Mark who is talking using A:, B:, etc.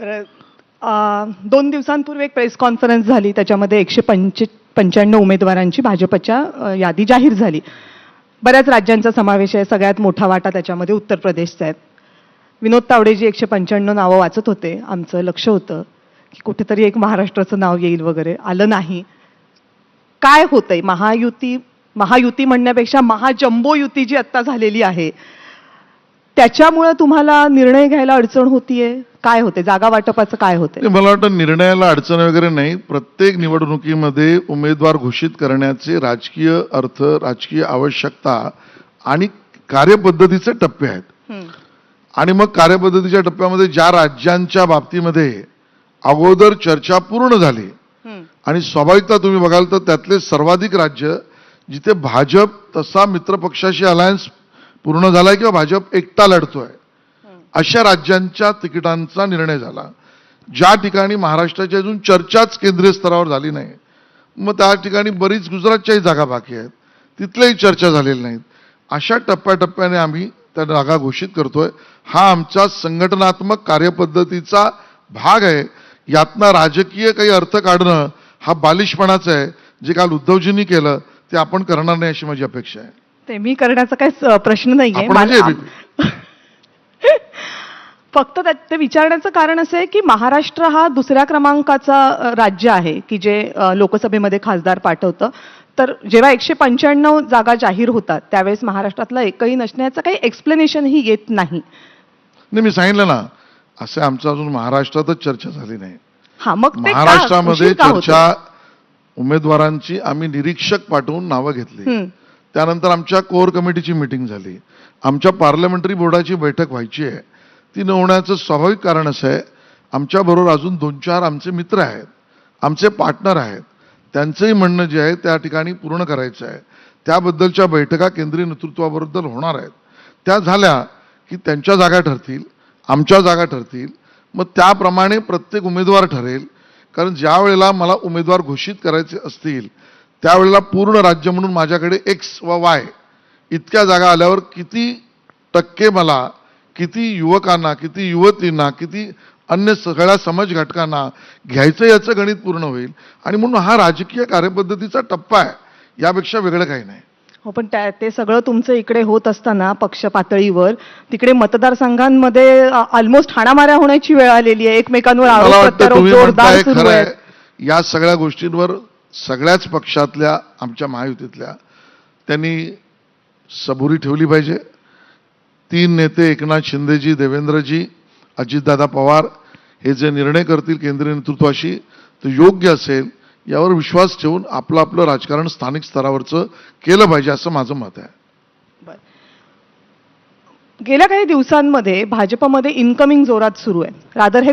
A: 2 दिवसांपूर्वी एक press conference झाली. त्याच्यामध्ये 195 उमेदवारांची भाजपच्या यादी जाहीर झाली. बऱ्याच राज्यांचा समावेश आहे. सगळ्यात मोठा वाटा त्याच्यामध्ये उत्तर प्रदेशचा आहे. विनोद तावडेजी 195 नावं वाचत होते. आमचं लक्ष होतं की कुठेतरी एक महाराष्ट्राचं नाव येईल वगैरे, आलं नाही. काय होतंय? महायुती म्हणण्यापेक्षा महाजम्बो युती जी आत्ता झालेली आहे त्याच्यामुळे तुम्हाला निर्णय घ्यायला अडचण होतीये? काय होते? जागा वाटपाचं काय होते?
B: मला वाटतं निर्णयाला अडचण वगैरे नाही. प्रत्येक निवडणुकीमध्ये उमेदवार घोषित करण्याचे राजकीय अर्थ, राजकीय आवश्यकता आणि कार्यपद्धतीचे टप्पे आहेत. आणि मग कार्यपद्धतीच्या टप्प्यामध्ये ज्या राज्यांच्या बाबतीमध्ये अगोदर चर्चा पूर्ण झाली आणि स्वाभाविकता तुम्ही बघाल तर त्यातले सर्वाधिक राज्य जिथे भाजप तसा मित्रपक्षाशी अलायन्स पूर्ण झालाय किंवा भाजप एकटा लढतोय अशा राज्यांच्या तिकिटांचा निर्णय झाला. ज्या ठिकाणी महाराष्ट्राची अजून चर्चाच केंद्रीय स्तरावर झाली नाही, मग त्या ठिकाणी बरीच गुजरातच्याही जागा बाकी आहेत, तिथल्याही चर्चा झालेली नाहीत. अशा टप्प्याटप्प्याने आम्ही त्या जागा घोषित करतोय. हा आमच्या संघटनात्मक कार्यपद्धतीचा भाग आहे. यातनं राजकीय काही अर्थ काढणं हा बालिशपणाच आहे. जे काल उद्धवजींनी केलं ते आपण करणार नाही अशी माझी अपेक्षा आहे.
A: ते मी करण्याचा काही प्रश्न नाहीये. फक्त ते विचारण्याचं कारण असं आहे की महाराष्ट्र हा दुसऱ्या क्रमांकाचा राज्य आहे की जे लोकसभेमध्ये खासदार पाठवतं. तर जेव्हा 195 जागा जाहीर होतात त्यावेळेस महाराष्ट्रातला एकही नसण्याचं काही एक्सप्लेनेशन ही येत नाही.
B: मी सांगितलं ना, असे आमचं अजून महाराष्ट्रातच चर्चा झाली नाही.
A: हा, मग
B: महाराष्ट्रामध्ये चर्चा उमेदवारांची आम्ही निरीक्षक पाठवून नावं घेतली. त्यानंतर आमच्या कोर कमिटीची मीटिंग झाली. आमच्या पार्लमेंटरी बोर्डाची बैठक व्हायची आहे. ती न होण्याचं स्वाभाविक कारण असं आहे, आमच्याबरोबर अजून 2-4 आमचे मित्र आहेत, आमचे पार्टनर आहेत. त्यांचंही म्हणणं जे आहे त्या ठिकाणी पूर्ण करायचं आहे. त्याबद्दलच्या बैठका केंद्रीय नेतृत्वाबद्दल होणार आहेत. त्या झाल्या की त्यांच्या जागा ठरतील, आमच्या जागा ठरतील. मग त्याप्रमाणे प्रत्येक उमेदवार ठरेल. कारण ज्या वेळेला मला उमेदवार घोषित करायचे असतील त्यावेळेला पूर्ण राज्य म्हणून माझ्याकडे X व Y इतक्या जागा आल्यावर किती टक्के मला, किती युवकांना, किती युवतींना, किती अन्य सगळ्या समाज घटकांना घ्यायचं याचं गणित पूर्ण होईल. आणि म्हणून हा राजकीय कार्यपद्धतीचा टप्पा आहे, यापेक्षा वेगळं काही नाही.
A: हो, पण ते सगळं तुमचं इकडे होत असताना पक्ष प्रत्येकावर तिकडे मतदारसंघांमध्ये ऑलमोस्ट हाणामाऱ्या होण्याची वेळ आलेली आहे. एकमेकांवर आरोप प्रत्यारोप जोरदार सुरू आहे.
B: या सगळ्या गोष्टींवर सगळ्याच पक्षातल्या आमच्या महायुतीतल्या त्यांनी सबुरी ठेवली पाहिजे. 3 नेते एकनाथ शिंदेजी, देवेंद्रजी, अजितदादा पवार हे जे निर्णय करतील केंद्रीय नेतृत्वाशी तो योग्य असेल यावर विश्वास ठेवून आपलं आपलं राजकारण स्थानिक स्तरावरचं केलं पाहिजे असं माझं मत आहे.
A: गेल्या काही दिवसांमध्ये भाजपमध्ये इनकमिंग जोरात सुरू आहे. रादर हे